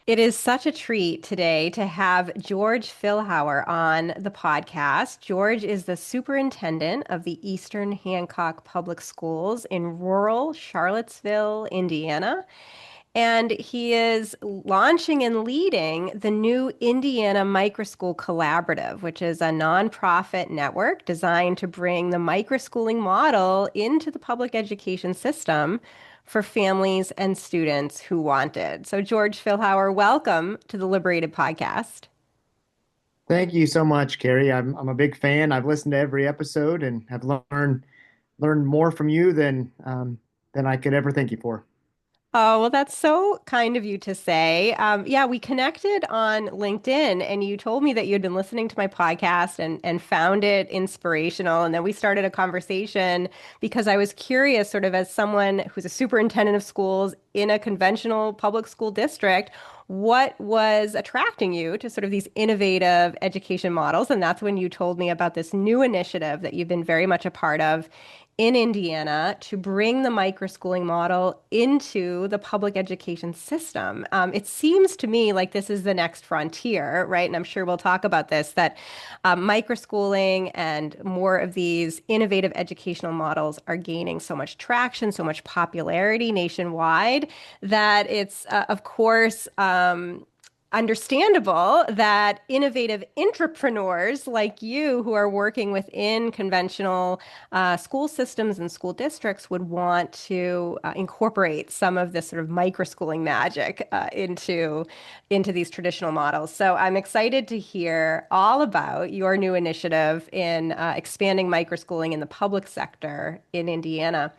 It is such a treat today to have George Philhower on the podcast. George is the superintendent of the Eastern Hancock Public Schools in rural Charlottesville, Indiana. And he is launching and leading the new Indiana Microschool Collaborative, which is a nonprofit network designed to bring the microschooling model into the public education system for families and students who want it. So, George Philhower, welcome to the Liberated Podcast. Thank you so much, Kerry. I'm a big fan. I've listened to every episode and have learned more from you than I could ever thank you for. Oh, well, that's so kind of you to say. Yeah, we connected on LinkedIn and you told me that you had been listening to my podcast and found it inspirational. And then we started a conversation because I was curious, sort of as someone who's a superintendent of schools in a conventional public school district, what was attracting you to sort of these innovative education models? And that's when you told me about this new initiative that you've been very much a part of in Indiana to bring the microschooling model into the public education system. It seems to me like this is the next frontier, right? And I'm sure we'll talk about this, that microschooling and more of these innovative educational models are gaining so much traction, so much popularity nationwide that it's, of course, understandable that innovative entrepreneurs like you who are working within conventional school systems and school districts would want to incorporate some of this sort of microschooling magic into these traditional models. So I'm excited to hear all about your new initiative in expanding microschooling in the public sector in Indiana.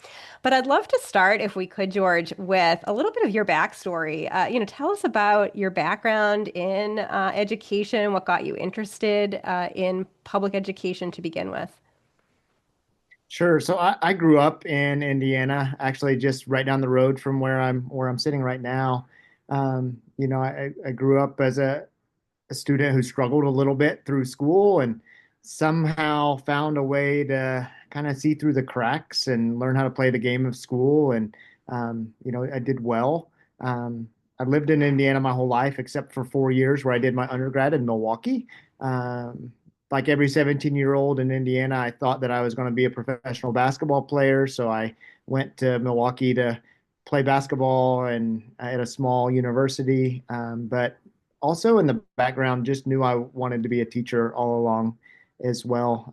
But I'd love to start, if we could, George, with a little bit of your backstory. Tell us about your background in education, what got you interested in public education to begin with. Sure. So I grew up in Indiana, actually just right down the road from where I'm sitting right now. I grew up as a student who struggled a little bit through school and somehow found a way to kind of see through the cracks and learn how to play the game of school. And, I did well. I lived in Indiana my whole life, except for 4 years where I did my undergrad in Milwaukee. Um, like every 17-year-old in Indiana, I thought that I was going to be a professional basketball player. So I went to Milwaukee to play basketball and at a small university. But also in the background, just knew I wanted to be a teacher all along as well,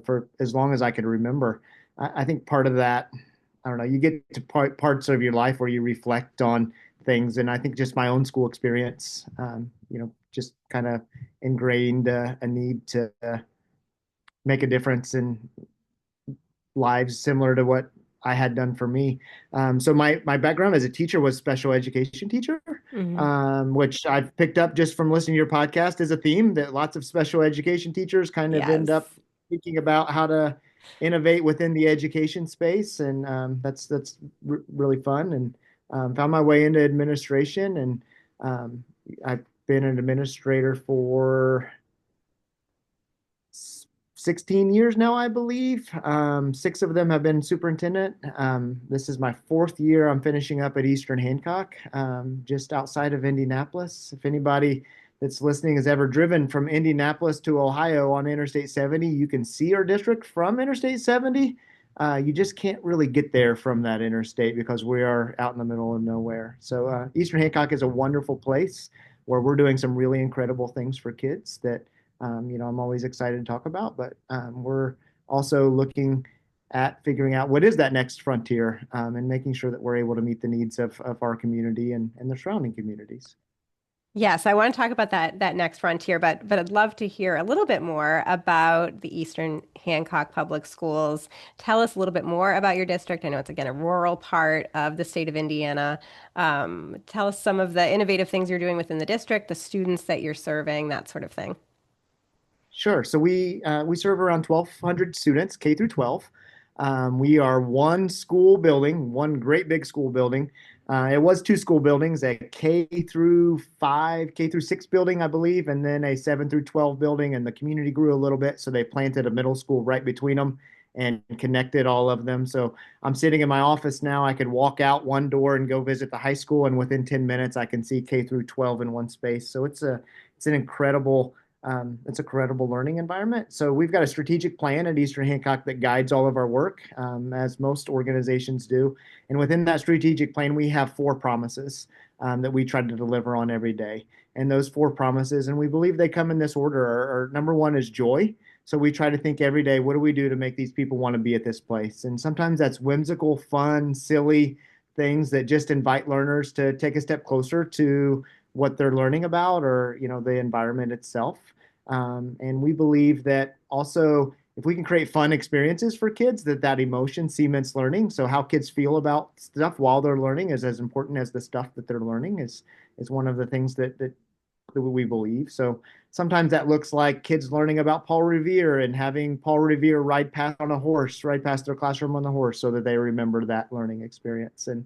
for as long as I could remember. I think part of that, I don't know, you get to parts of your life where you reflect on things. And I think just my own school experience, just kind of ingrained a need to make a difference in lives similar to what I had done for me. So my background as a teacher was special education teacher, Hmm. which I've picked up just from listening to your podcast as a theme that lots of special education teachers kind of end up Yes. thinking about how to innovate within the education space, and that's really fun. And found my way into administration, and um, I've been an administrator for 16 years now, I believe. Six of them have been superintendent. This is my fourth year. I'm finishing up at Eastern Hancock, just outside of Indianapolis. If anybody that's listening has ever driven from Indianapolis to Ohio on Interstate 70, you can see our district from Interstate 70. You just can't really get there from that interstate because we are out in the middle of nowhere. So Eastern Hancock is a wonderful place where we're doing some really incredible things for kids that I'm always excited to talk about, but we're also looking at figuring out what is that next frontier, and making sure that we're able to meet the needs of our community and the surrounding communities. Yes, I want to talk about that next frontier, but I'd love to hear a little bit more about the Eastern Hancock Public Schools. Tell us a little bit more about your district. I know it's again a rural part of the state of Indiana. Tell us some of the innovative things you're doing within the district, the students that you're serving, that sort of thing. Sure. So we serve around 1,200 students, K through 12. We are one school building, one great big school building. It was two school buildings, a K through 5, K through 6 building, I believe, and then a 7 through 12 building. And the community grew a little bit, so they planted a middle school right between them. and connected all of them. So I'm sitting in my office now. I could walk out one door and go visit the high school, and within 10 minutes, I can see K through 12 in one space. So it's an incredible it's a credible learning environment. So we've got a strategic plan at Eastern Hancock that guides all of our work, as most organizations do. And within that strategic plan, we have four promises that we try to deliver on every day. And those four promises, and we believe they come in this order, are number one is joy. So we try to think every day, what do we do to make these people want to be at this place? And sometimes that's whimsical, fun, silly things that just invite learners to take a step closer to what they're learning about, or the environment itself. And we believe that also, if we can create fun experiences for kids, that emotion cements learning. So how kids feel about stuff while they're learning is as important as the stuff that they're learning, is one of the things that we believe. So sometimes that looks like kids learning about Paul Revere and having Paul Revere ride past their classroom on the horse, so that they remember that learning experience. And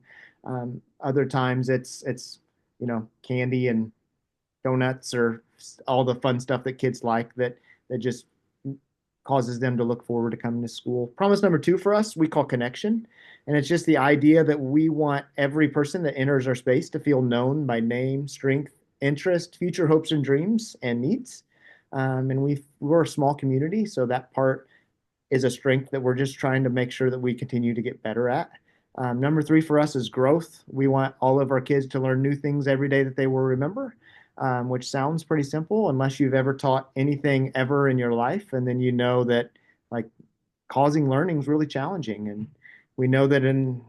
other times it's candy and donuts, or all the fun stuff that kids like, that just causes them to look forward to coming to school. Promise number two for us, we call connection. And it's just the idea that we want every person that enters our space to feel known by name, strength, interest, future hopes and dreams, and needs. And we're a small community, so that part is a strength that we're just trying to make sure that we continue to get better at. Number three for us is growth. We want all of our kids to learn new things every day that they will remember, which sounds pretty simple unless you've ever taught anything ever in your life. And then that, like, causing learning is really challenging. And we know that in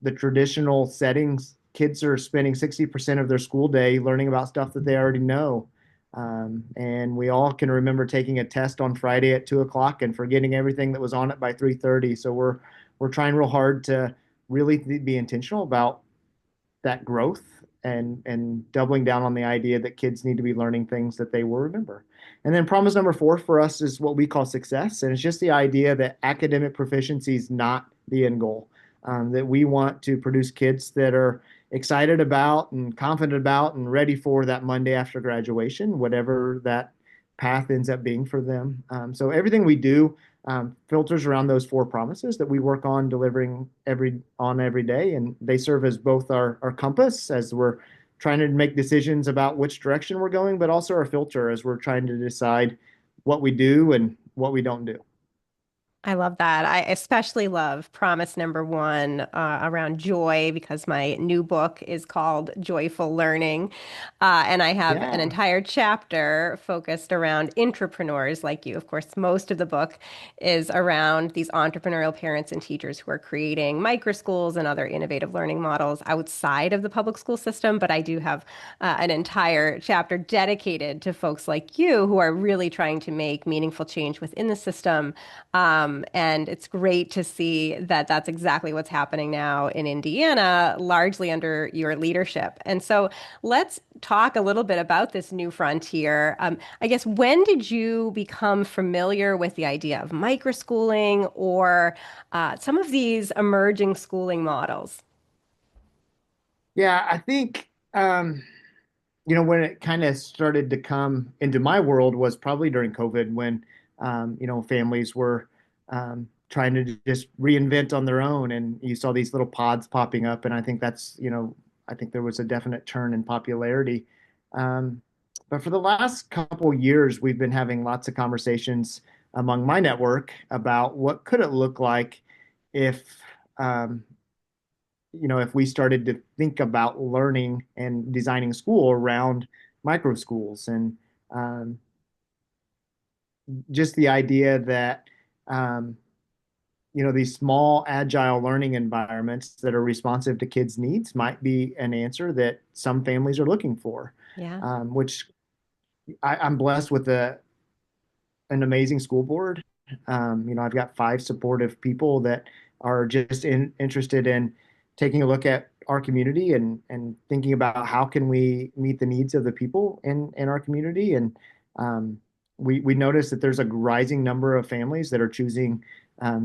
the traditional settings, kids are spending 60% of their school day learning about stuff that they already know. And we all can remember taking a test on Friday at 2 o'clock and forgetting everything that was on it by 3:30. So we're trying real hard to really be intentional about that growth, and doubling down on the idea that kids need to be learning things that they will remember. And then promise number four for us is what we call success. And it's just the idea that academic proficiency is not the end goal. That we want to produce kids that are excited about and confident about and ready for that Monday after graduation, whatever that path ends up being for them. So everything we do filters around those four promises that we work on delivering every day, and they serve as both our compass as we're trying to make decisions about which direction we're going, but also our filter as we're trying to decide what we do and what we don't do. I love that. I especially love promise number one around joy, because my new book is called Joyful Learning. And I have an Yeah. entire chapter focused around entrepreneurs like you. Of course, most of the book is around these entrepreneurial parents and teachers who are creating microschools and other innovative learning models outside of the public school system. But I do have an entire chapter dedicated to folks like you who are really trying to make meaningful change within the system. And it's great to see that that's exactly what's happening now in Indiana, largely under your leadership. And so let's talk a little bit about this new frontier. I guess, when did you become familiar with the idea of microschooling, or some of these emerging schooling models? Yeah, I think when it kind of started to come into my world was probably during COVID, when families were trying to just reinvent on their own, and you saw these little pods popping up, and I think I think there was a definite turn in popularity. Um, but for the last couple years, we've been having lots of conversations among my network about what could it look like if um, if we started to think about learning and designing school around micro schools, and um, just the idea that um, these small agile learning environments that are responsive to kids' needs might be an answer that some families are looking for. Yeah. Which I'm blessed with an amazing school board. I've got five supportive people that are just interested in taking a look at our community, and thinking about how can we meet the needs of the people in our community. And um, we notice that there's a rising number of families that are choosing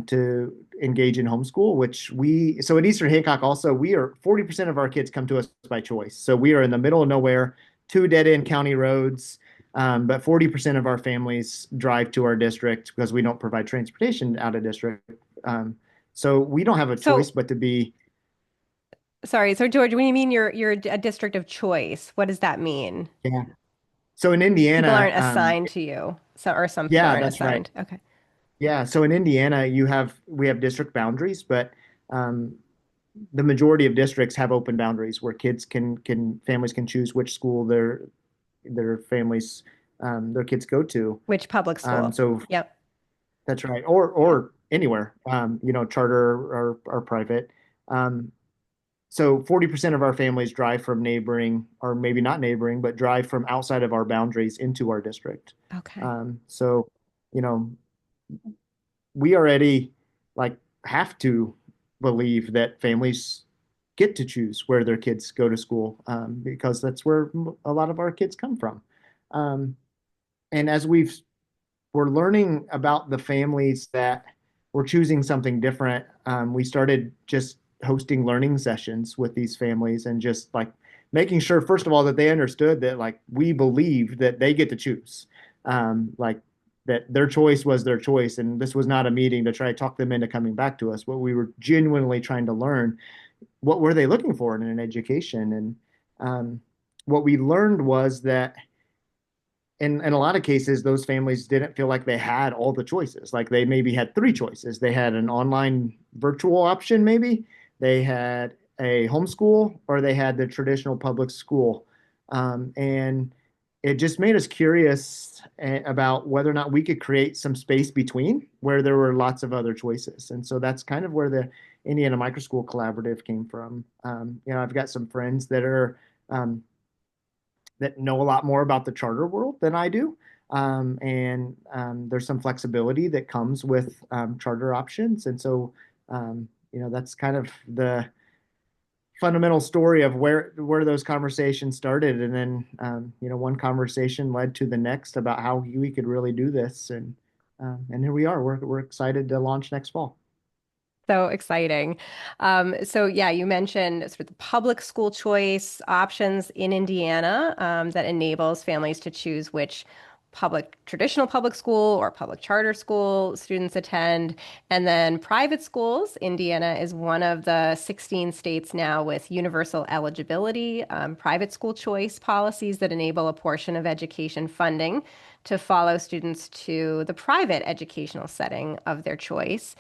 to engage in homeschool, so at Eastern Hancock also, we are 40% of our kids come to us by choice. So we are in the middle of nowhere, two dead end county roads. But 40% of our families drive to our district because we don't provide transportation out of district. Um, so we don't have a choice So, but to be, sorry. So, George, when you mean you're a district of choice, what does that mean? yeah. So in People Indiana, aren't assigned to you, so or some people yeah, aren't that's right. assigned. Okay. Yeah. So in Indiana, we have district boundaries, but um, the majority of districts have open boundaries where kids can families can choose which school their families their kids go to. Which public school? So Yep. that's right, Yep. or anywhere, charter or private. Um, so 40% of our families drive from neighboring, or maybe not neighboring, but drive from outside of our boundaries into our district. Okay. So, you know, we already like have to believe that families get to choose where their kids go to school, because that's where a lot of our kids come from. Um, and as we're learning about the families that were choosing something different, we started just hosting learning sessions with these families and just like making sure, first of all, that they understood that like we believe that they get to choose. Like that their choice was their choice, and this was not a meeting to try to talk them into coming back to us. What we were genuinely trying to learn, what were they looking for in an education? And what we learned was that in a lot of cases, those families didn't feel like they had all the choices. Like they maybe had three choices. They had an online virtual option, maybe they had a homeschool, or they had the traditional public school. And it just made us curious about whether or not we could create some space between where there were lots of other choices. And so that's kind of where the Indiana Microschool Collaborative came from. I've got some friends um, that know a lot more about the charter world than I do. And there's some flexibility that comes with charter options. And so, that's kind of the fundamental story of where those conversations started. And then, one conversation led to the next about how we could really do this. And here we are. We're excited to launch next fall. So exciting. So yeah, you mentioned sort of the public school choice options in Indiana that enables families to choose which traditional public school or public charter school students attend. And then private schools. Indiana is one of the 16 states now with universal eligibility, private school choice policies that enable a portion of education funding to follow students to the private educational setting of their choice.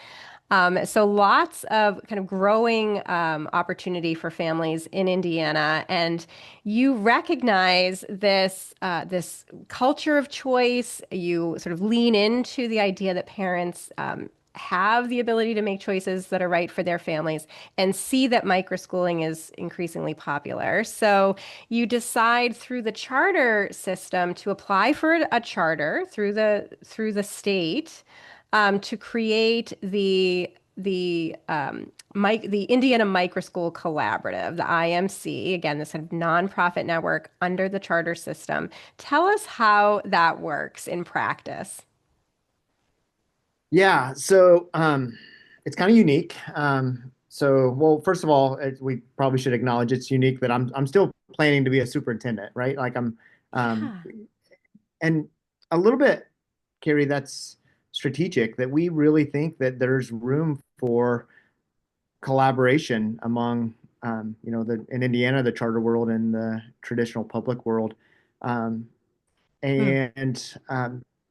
So lots of kind of growing opportunity for families in Indiana, and you recognize this culture of choice. You sort of lean into the idea that parents have the ability to make choices that are right for their families, and see that microschooling is increasingly popular. So you decide through the charter system to apply for a charter through the state to create the Indiana Microschool Collaborative, the IMC, again, this kind of nonprofit network under the charter system. Tell us how that works in practice. Yeah, so it's kind of unique. Well, first of all, we probably should acknowledge it's unique that I'm still planning to be a superintendent, right? Like um, Yeah. and a little bit, Kerry, that's strategic. That we really think that there's room for collaboration among, in Indiana, the charter world and the traditional public world, um, Hmm. and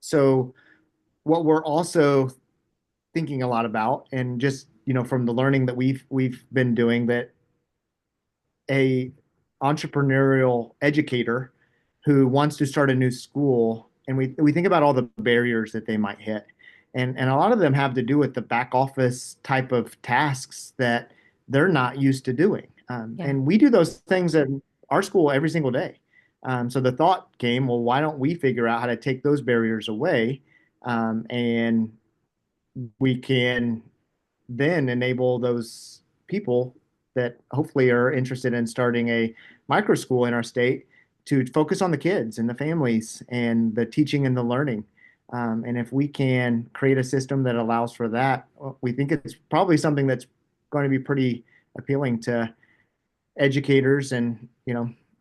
so what we're also thinking a lot about, and just from the learning that we've been doing, that a entrepreneurial educator who wants to start a new school, and we think about all the barriers that they might hit, and a lot of them have to do with the back office type of tasks that they're not used to doing, Yeah. and we do those things at our school every single day. So the thought came, well, why don't we figure out how to take those barriers away, and we can then enable those people that hopefully are interested in starting a micro school in our state to focus on the kids and the families and the teaching and the learning. And if we can create a system that allows for that, we think it's probably something that's going to be pretty appealing to educators and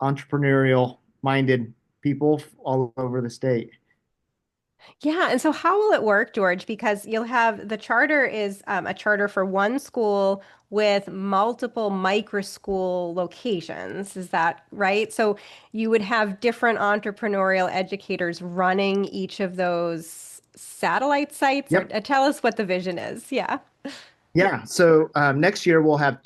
entrepreneurial minded people all over the state. Yeah, and so how will it work, George? Because you'll have the charter is a charter for one school with multiple micro school locations. Is that right? So you would have different entrepreneurial educators running each of those satellite sites, or Yep. tell us what the vision is. Yeah. Yeah. So next year we'll have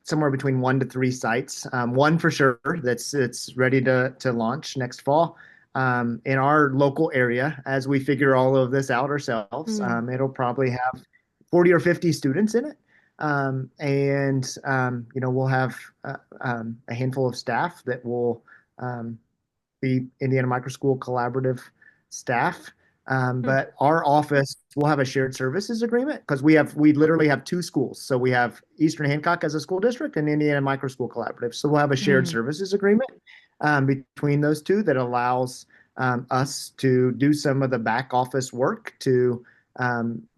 somewhere between 1 to 3 sites. One for sure that's ready to launch next fall. In our local area, as we figure all of this out ourselves, Mm. it'll probably have 40 or 50 students in it. And we'll have a handful of staff that will um, the Indiana Microschool Collaborative staff. Hmm. But our office will have a shared services agreement because we literally have 2 schools. So we have Eastern Hancock as a school district and Indiana Microschool Collaborative. So we'll have a shared Mm. services agreement between those two that allows us to do some of the back office work to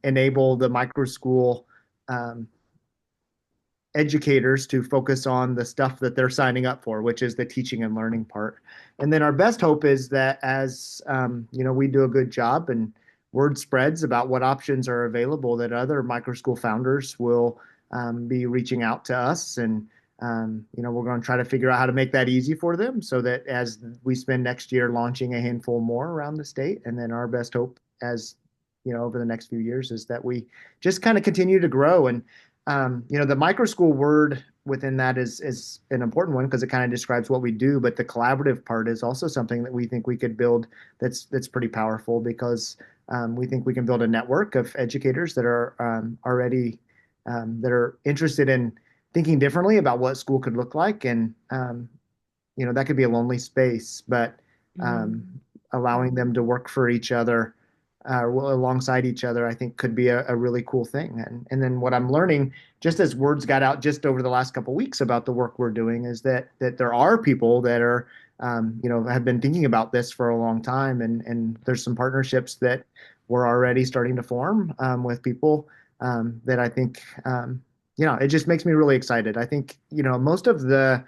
enable the micro school um, educators to focus on the stuff that they're signing up for, which is the teaching and learning part. And then our best hope is that as we do a good job and word spreads about what options are available, that other micro school founders will be reaching out to us, and we're going to try to figure out how to make that easy for them, so that as we spend next year launching a handful more around the state, and then our best hope as over the next few years is that we just kind of continue to grow. And the micro school word within that is an important one because it kind of describes what we do, but the collaborative part is also something that we think we could build that's pretty powerful because we think we can build a network of educators that are already that are interested in thinking differently about what school could look like, and that could be a lonely space, but um, Mm. allowing them to work for each other alongside each other, I think could be a really cool thing. And then what I'm learning, just as words got out just over the last couple of weeks about the work we're doing, is that there are people that are, have been thinking about this for a long time, and there's some partnerships that we're already starting to form with people that I think, it just makes me really excited. I think, most of the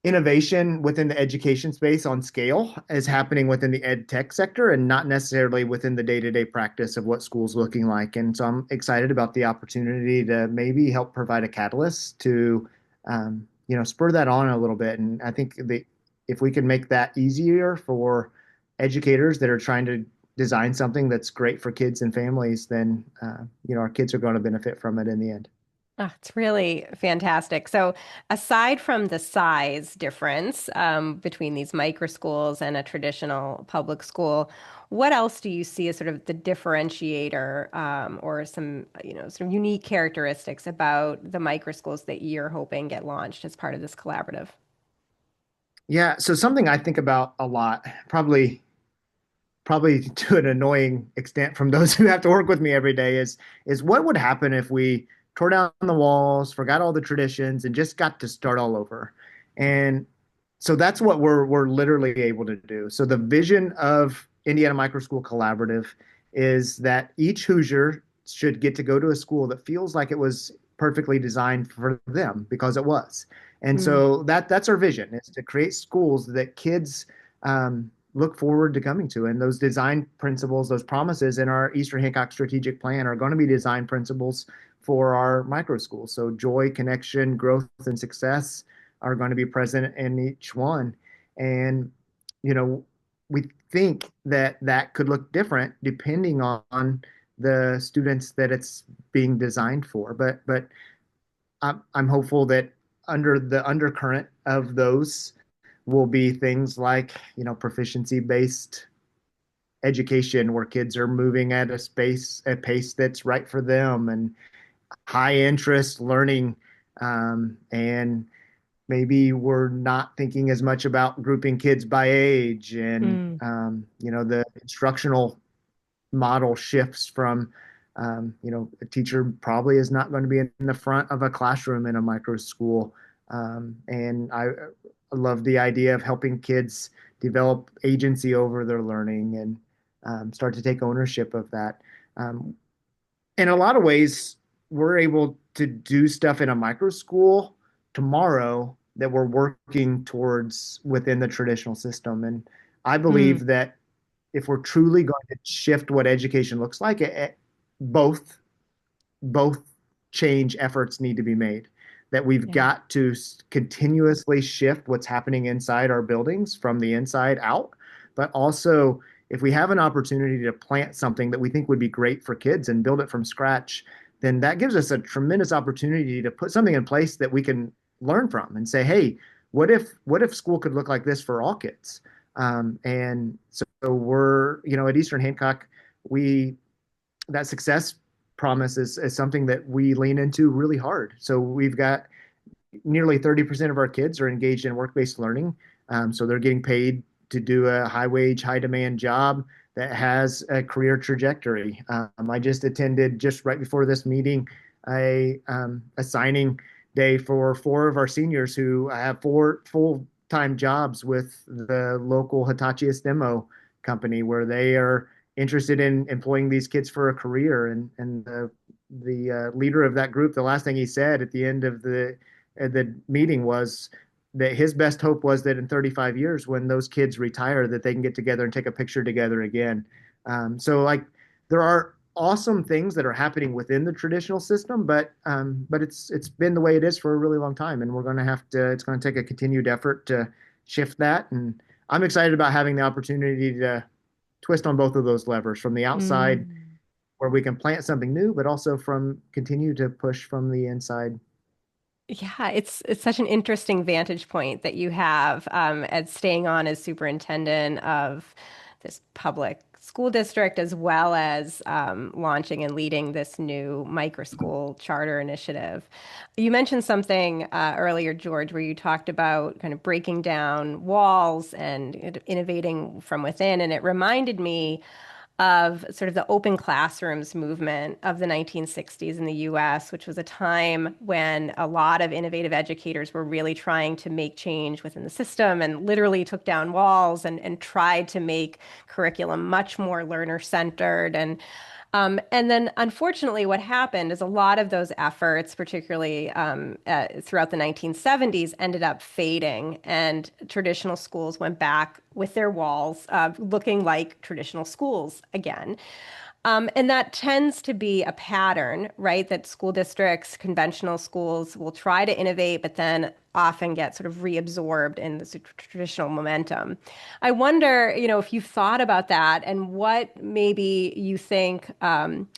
innovation within the education space on scale is happening within the ed tech sector and not necessarily within the day-to-day practice of what school's looking like. And so I'm excited about the opportunity to maybe help provide a catalyst to, spur that on a little bit. And I think if we can make that easier for educators that are trying to design something that's great for kids and families, then, our kids are going to benefit from it in the end. Oh, it's really fantastic. So, aside from the size difference between these micro schools and a traditional public school, what else do you see as sort of the differentiator or some, sort of unique characteristics about the micro schools that you're hoping get launched as part of this collaborative? Yeah, so something I think about a lot, probably to an annoying extent from those who have to work with me every day, is what would happen if we tore down the walls, forgot all the traditions, and just got to start all over. And so that's what we're literally able to do. So the vision of Indiana Microschool Collaborative is that each Hoosier should get to go to a school that feels like it was perfectly designed for them because it was. And Mm. so that's our vision, is to create schools that kids look forward to coming to. And those design principles, those promises in our Eastern Hancock strategic plan are going to be design principles for our micro schools. So joy, connection, growth, and success are going to be present in each one. And, we think that that could look different depending on the students that it's being designed for. But I'm hopeful that under the undercurrent of those will be things like, proficiency based education where kids are moving at a pace that's right for them, and high interest learning. And maybe we're not thinking as much about grouping kids by age, and, Mm. the instructional model shifts from, a teacher probably is not going to be in the front of a classroom in a micro school. And I love the idea of helping kids develop agency over their learning and start to take ownership of that. Um, in a lot of ways, we're able to do stuff in a micro school tomorrow that we're working towards within the traditional system. And I Mm, believe that if we're truly going to shift what education looks like, both both change efforts need to be made. That we've yeah. got to continuously shift what's happening inside our buildings from the inside out, but also if we have an opportunity to plant something that we think would be great for kids and build it from scratch, then that gives us a tremendous opportunity to put something in place that we can learn from and say, hey, what if school could look like this for all kids? And so we're, at Eastern Hancock, we that success promise is something that we lean into really hard. So we've got nearly 30% of our kids are engaged in work-based learning. So they're getting paid to do a high wage, high demand job that has a career trajectory. I just attended just right before this meeting a signing day for four of our seniors who have four full-time jobs with the local Hitachi Estemo company where they are interested in employing these kids for a career. And the leader of that group, the last thing he said at the end of the meeting was that his best hope was that in 35 years, when those kids retire, that they can get together and take a picture together again. So like there are awesome things that are happening within the traditional system, but it's been the way it is for a really long time, and we're going to have to. It's going to take a continued effort to shift that, and I'm excited about having the opportunity to twist on both of those levers from the outside Mm. where we can plant something new, but also from continue to push from the inside. Yeah, it's such an interesting vantage point that you have at staying on as superintendent of this public school district, as well as launching and leading this new microschool charter initiative. You mentioned something earlier, George, where you talked about kind of breaking down walls and innovating from within, and it reminded me of sort of the open classrooms movement of the 1960s in the US, which was a time when a lot of innovative educators were really trying to make change within the system and literally took down walls and tried to make curriculum much more learner centered. And then, unfortunately, what happened is a lot of those efforts, particularly throughout the 1970s, ended up fading, and traditional schools went back with their walls looking like traditional schools again. And that tends to be a pattern, right? That school districts, conventional schools will try to innovate, but then often get sort of reabsorbed in the traditional momentum. I wonder, if you've thought about that and what maybe you think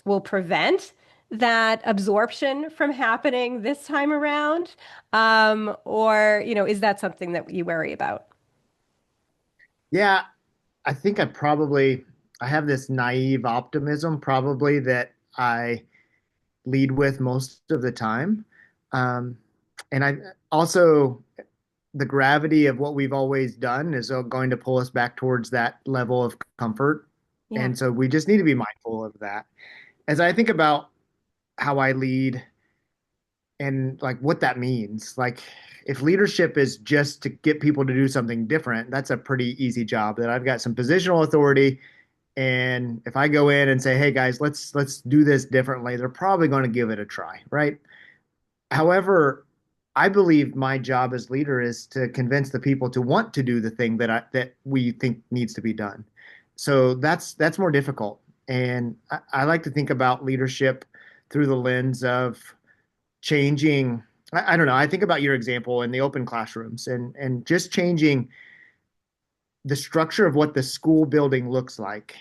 will prevent that absorption from happening this time around, or is that something that you worry about? Yeah, I think I have this naive optimism probably that I lead with most of the time. Um, and I also the gravity of what we've always done is going to pull us back towards that level of comfort. Yeah. And so we just need to be mindful of that. As I think about how I lead and like what that means, like if leadership is just to get people to do something different, that's a pretty easy job that I've got some positional authority. And if I go in and say, "Hey guys, let's do this differently," they're probably going to give it a try, right? However, I believe my job as leader is to convince the people to want to do the thing that we think needs to be done. So that's more difficult. And I like to think about leadership through the lens of changing. I don't know. I think about your example in the open classrooms and just changing the structure of what the school building looks like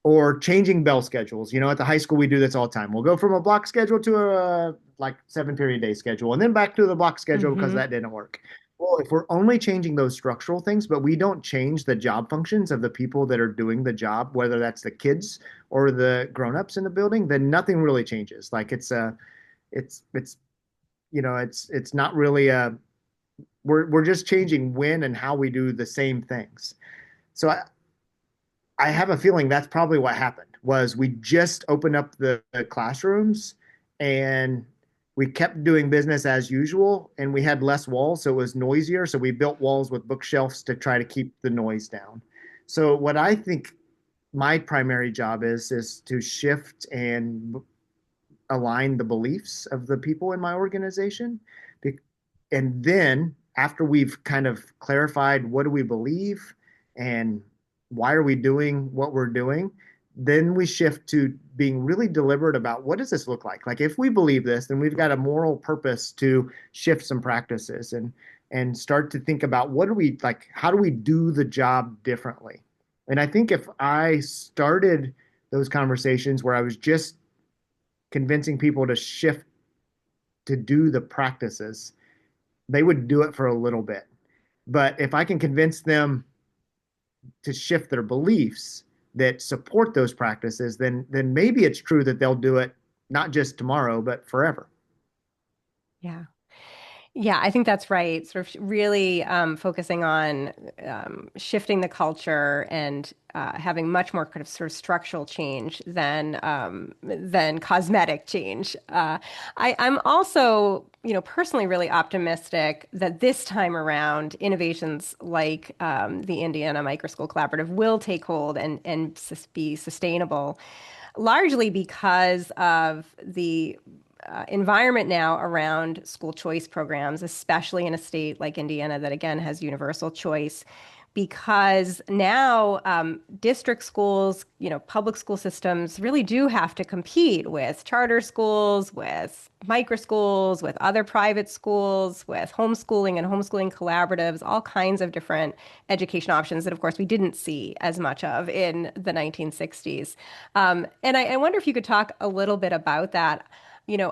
or changing bell schedules. At the high school, we do this all the time. We'll go from a block schedule to a like 7 period day schedule and then back to the block schedule because Hmm. that didn't work. Well, if we're only changing those structural things, but we don't change the job functions of the people that are doing the job, whether that's the kids or the grown-ups in the building, then nothing really changes. Like it's it's not really we're just changing when and how we do the same things. So I have a feeling that's probably what happened was we just opened up the classrooms and we kept doing business as usual and we had less walls, so it was noisier. So we built walls with bookshelves to try to keep the noise down. So what I think my primary job is to shift and align the beliefs of the people in my organization. And then after we've kind of clarified what do we believe and why are we doing what we're doing, then we shift to being really deliberate about what does this look like? Like if we believe this, then we've got a moral purpose to shift some practices and start to think about what do we like, how do we do the job differently? And I think if I started those conversations where I was just convincing people to shift to do the practices, they would do it for a little bit. But if I can convince them to shift their beliefs that support those practices, then maybe it's true that they'll do it not just tomorrow, but forever. Yeah. Yeah, I think that's right. Sort of really focusing on shifting the culture and having much more kind of sort of structural change than cosmetic change. I'm also, personally really optimistic that this time around, innovations like the Indiana Microschool Collaborative will take hold and be sustainable, largely because of the environment now around school choice programs, especially in a state like Indiana that again has universal choice. Because now district schools, public school systems really do have to compete with charter schools, with micro schools, with other private schools, with homeschooling and homeschooling collaboratives, all kinds of different education options that, of course, we didn't see as much of in the 1960s. And I wonder if you could talk a little bit about that.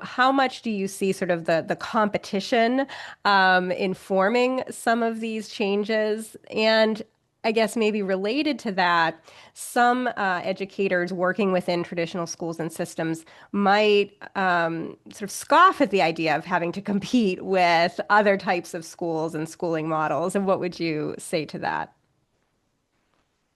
How much do you see sort of the competition informing some of these changes? And I guess maybe related to that, some educators working within traditional schools and systems might sort of scoff at the idea of having to compete with other types of schools and schooling models. And what would you say to that?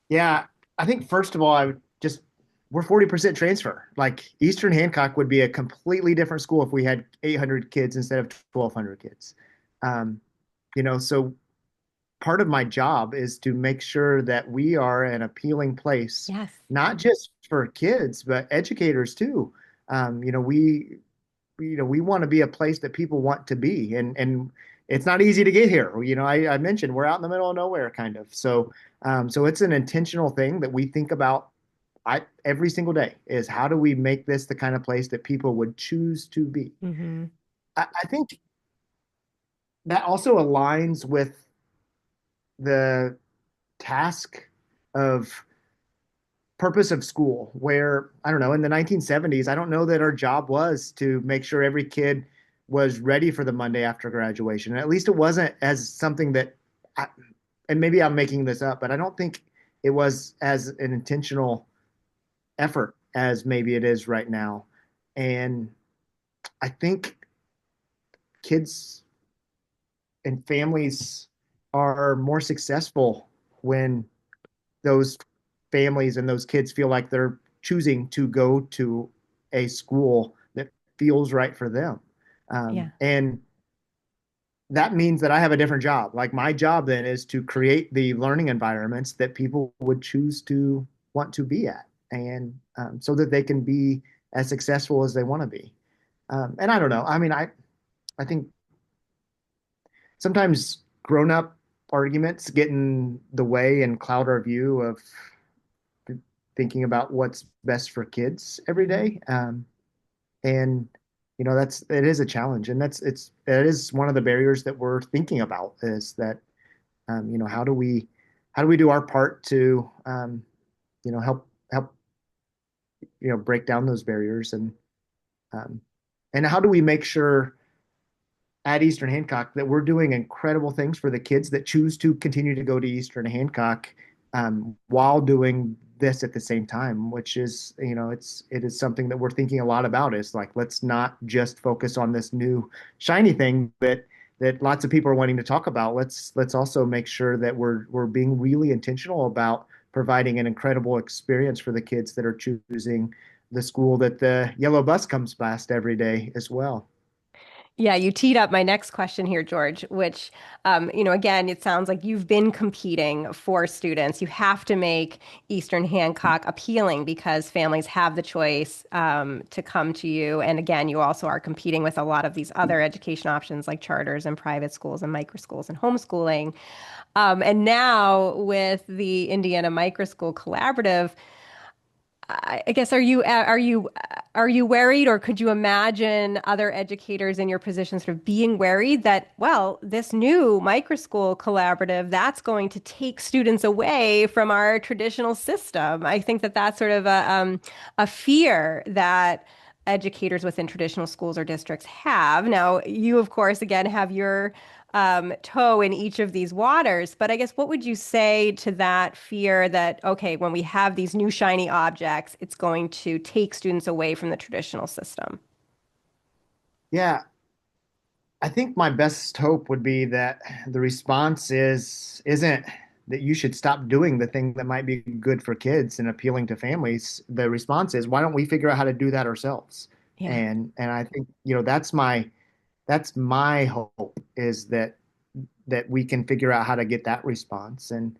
Yeah, I think first of all, I would just we're 40% transfer. Like Eastern Hancock would be a completely different school if we had 800 kids instead of 1,200 kids. Um, so part of my job is to make sure that we are an appealing place, Yes. not just for kids, but educators too. We want to be a place that people want to be, and it's not easy to get here. I mentioned we're out in the middle of nowhere, kind of. So it's an intentional thing that we think about. Every single day is how do we make this the kind of place that people would choose to be? Hmm. I think that also aligns with the task of purpose of school, where I don't know, in the 1970s, I don't know that our job was to make sure every kid was ready for the Monday after graduation. At least it wasn't as something that I, and maybe I'm making this up, but I don't think it was as an intentional effort as maybe it is right now. And I think kids and families are more successful when those families and those kids feel like they're choosing to go to a school that feels right for them. Yeah. And that means that I have a different job. Like my job then is to create the learning environments that people would choose to want to be at, and so that they can be as successful as they want to be. And I don't know. I mean, I think sometimes grown up arguments get in the way and cloud our view of thinking about what's best for kids every Hmm. day. And it is a challenge, and it is one of the barriers that we're thinking about is that how do we do our part to help break down those barriers um, and how do we make sure at Eastern Hancock that we're doing incredible things for the kids that choose to continue to go to Eastern Hancock while doing this at the same time, which is, it is something that we're thinking a lot about is like, let's not just focus on this new shiny thing that lots of people are wanting to talk about. Let's also make sure that we're being really intentional about providing an incredible experience for the kids that are choosing the school that the yellow bus comes past every day as well. Yeah, you teed up my next question here, George, which, again, it sounds like you've been competing for students. You have to make Eastern Hancock appealing because families have the choice to come to you. And again, you also are competing with a lot of these other education options like charters and private schools and microschools and homeschooling. And now with the Indiana Microschool Collaborative, I guess are you worried, or could you imagine other educators in your position sort of being worried that, well, this new microschool collaborative that's going to take students away from our traditional system? I think that that's sort of a fear that educators within traditional schools or districts have. Now, you, of course, again, have your toe in each of these waters. But I guess what would you say to that fear that, okay, when we have these new shiny objects, it's going to take students away from the traditional system? Yeah, I think my best hope would be that the response isn't that you should stop doing the thing that might be good for kids and appealing to families. The response is, why don't we figure out how to do that ourselves? Yeah. And I think, that's my hope is that we can figure out how to get that response. And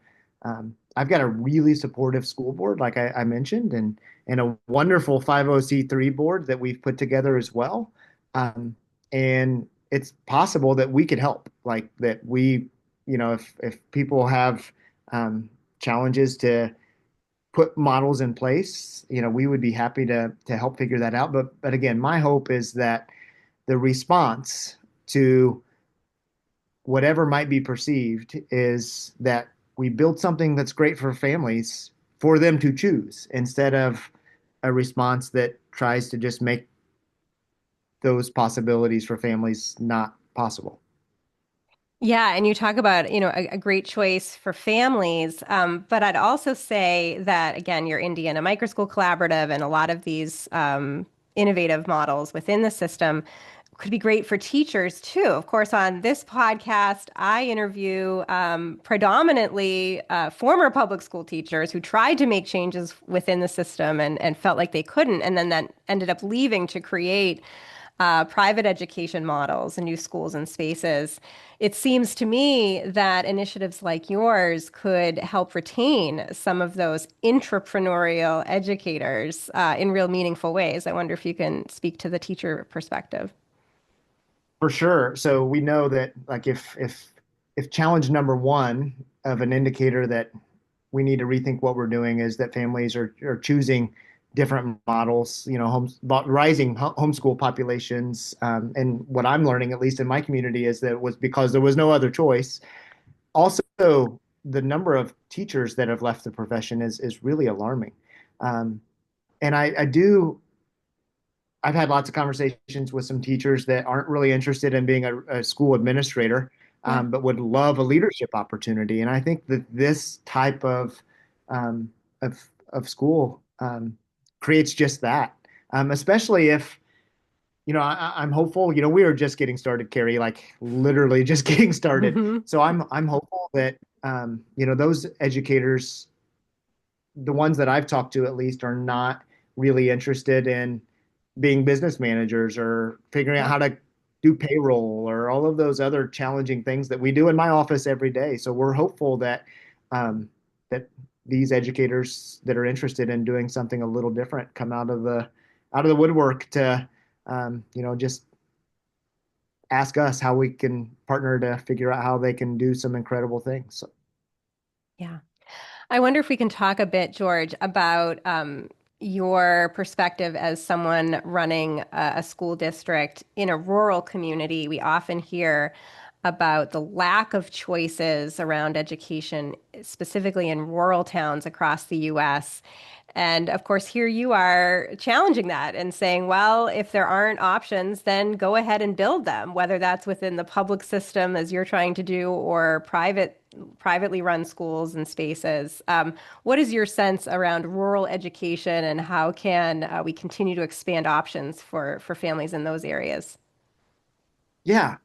I've got a really supportive school board, like I mentioned, and a wonderful 50C3 board that we've put together as well. And it's possible that we could help, like that if people have challenges to put models in place, we would be happy to help figure that out. But again, my hope is that the response to whatever might be perceived is that we build something that's great for families for them to choose instead of a response that tries to just make those possibilities for families not possible. Yeah, and you talk about, a great choice for families. But I'd also say that, again, your Indiana Microschool Collaborative and a lot of these innovative models within the system could be great for teachers too. Of course, on this podcast, I interview predominantly former public school teachers who tried to make changes within the system and felt like they couldn't, and then that ended up leaving to create private education models and new schools and spaces. It seems to me that initiatives like yours could help retain some of those entrepreneurial educators in real meaningful ways. I wonder if you can speak to the teacher perspective. For sure. So we know that like if challenge number one of an indicator that we need to rethink what we're doing is that families are choosing different models, rising homeschool populations. And what I'm learning, at least in my community, is that it was because there was no other choice. Also, the number of teachers that have left the profession is really alarming. Um, and I've had lots of conversations with some teachers that aren't really interested in being a school administrator, Yeah. but would love a leadership opportunity. And I think that this type um, of of school creates just that. Especially if I'm hopeful. We are just getting started, Kerry, like literally just getting started. Hmm. So I'm hopeful that those educators, the ones that I've talked to at least, are not really interested in being business managers or figuring out Yeah. how to do payroll or all of those other challenging things that we do in my office every day. So we're hopeful um, that these educators that are interested in doing something a little different come out of the woodwork to just ask us how we can partner to figure out how they can do some incredible things. Yeah. I wonder if we can talk a bit, George, about your perspective as someone running a school district in a rural community. We often hear about the lack of choices around education, specifically in rural towns across the US. And of course, here you are challenging that and saying, well, if there aren't options, then go ahead and build them, whether that's within the public system as you're trying to do or privately run schools and spaces. What is your sense around rural education and how can we continue to expand options for families in those areas? Yeah,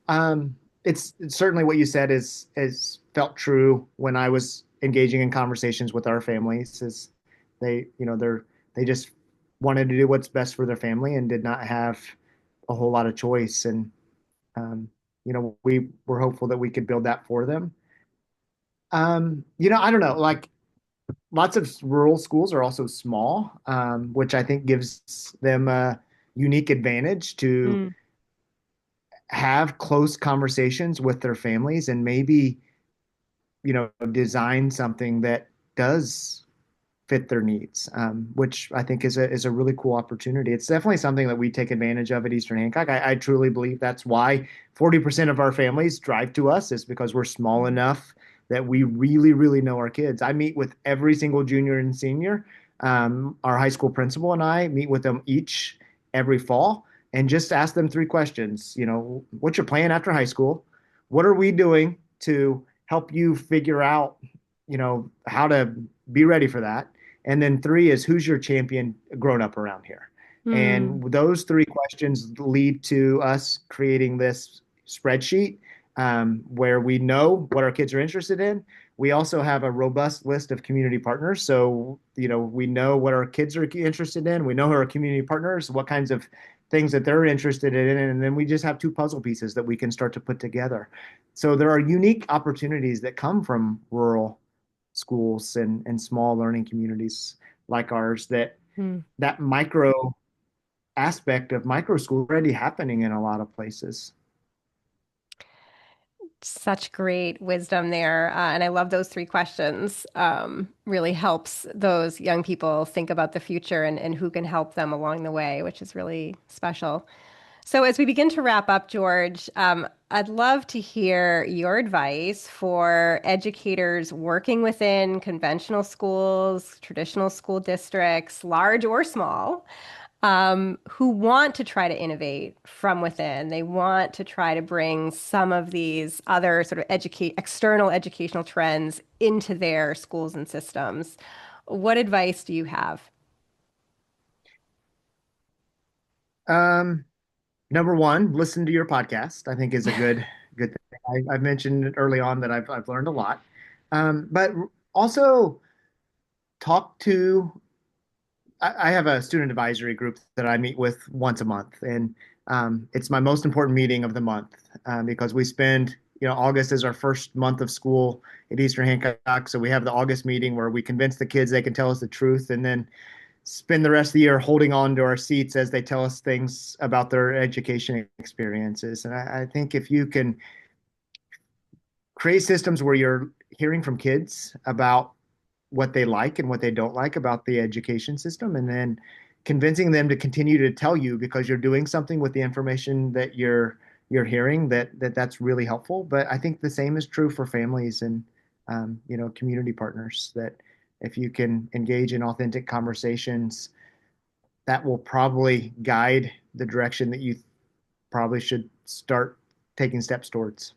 it's certainly what you said is felt true when I was engaging in conversations with our families. Is they just wanted to do what's best for their family and did not have a whole lot of choice. And um, we were hopeful that we could build that for them. I don't know, like lots of rural schools are also small, which I think gives them a unique advantage to Mm, have close conversations with their families and maybe, design something that does fit their needs, which I think is a really cool opportunity. It's definitely something that we take advantage of at Eastern Hancock. I truly believe that's why 40% of our families drive to us is because we're small mm, enough that we really, really know our kids. I meet with every single junior and senior. Our high school principal and I meet with them each every fall and just ask them three questions. What's your plan after high school? What are we doing to help you figure out, how to be ready for that? And then three is who's your champion grown up around here? mm. And those three questions lead to us creating this spreadsheet where we know what our kids are interested in. We also have a robust list of community partners. So, we know what our kids are interested in. We know who our community partners, what kinds of things that they're interested in. And then we just have two puzzle pieces that we can start to put together. So there are unique opportunities that come from rural schools and small learning communities like ours that micro aspect of micro school already happening in a lot of places. Such great wisdom there. And I love those three questions. Really helps those young people think about the future and who can help them along the way, which is really special. So, as we begin to wrap up, George, I'd love to hear your advice for educators working within conventional schools, traditional school districts, large or small, who want to try to innovate from within. They want to try to bring some of these other sort of external educational trends into their schools and systems. What advice do you have? Um, Number one, listen to your podcast. I think is a good thing. I've mentioned early on that I've learned a lot, but also talk to. I have a student advisory group that I meet with once a month, and it's my most important meeting of the month because we spend, August is our first month of school at Eastern Hancock, so we have the August meeting where we convince the kids they can tell us the truth, and then spend the rest of the year holding on to our seats as they tell us things about their education experiences. And I think if you can create systems where you're hearing from kids about what they like and what they don't like about the education system, and then convincing them to continue to tell you because you're doing something with the information that you're hearing that's really helpful. But I think the same is true for families and community partners that if you can engage in authentic conversations, that will probably guide the direction that you probably should start taking steps towards.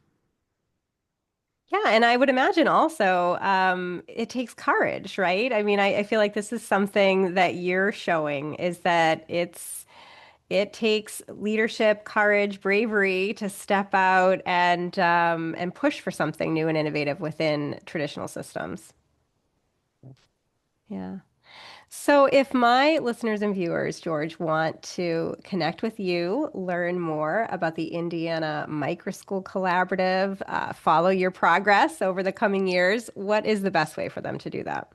Yeah, and I would imagine also it takes courage, right? I mean, I feel like this is something that you're showing is that it takes leadership, courage, bravery to step out and push for something new and innovative within traditional systems. Yeah. So, if my listeners and viewers, George, want to connect with you, learn more about the Indiana Microschool Collaborative, follow your progress over the coming years, what is the best way for them to do that?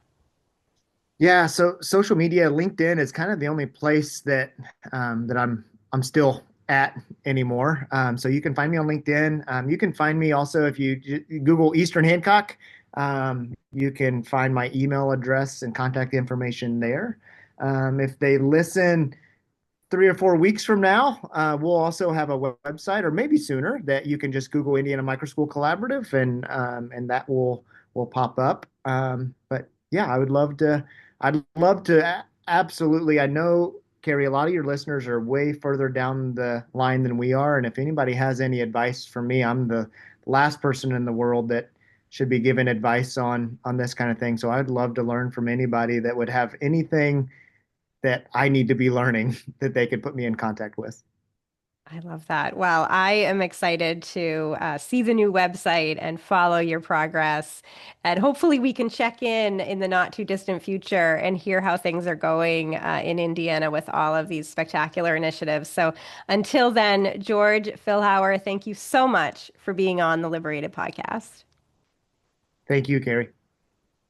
Yeah, so social media, LinkedIn is kind of the only place that I'm still at anymore. So you can find me on LinkedIn. You can find me also if you Google Eastern Hancock. You can find my email address and contact information there. If they listen 3 or 4 weeks from now, we'll also have a website, or maybe sooner, that you can just Google Indiana Microschool Collaborative, and that will pop up. But yeah, I'd love to absolutely. I know, Kerry, a lot of your listeners are way further down the line than we are, and if anybody has any advice for me, I'm the last person in the world that should be given advice on this kind of thing. So I'd love to learn from anybody that would have anything that I need to be learning that they could put me in contact with. I love that. Well, I am excited to see the new website and follow your progress. And hopefully, we can check in the not too distant future and hear how things are going in Indiana with all of these spectacular initiatives. So, until then, George Philhower, thank you so much for being on the Liberated podcast. Thank you, Kerry.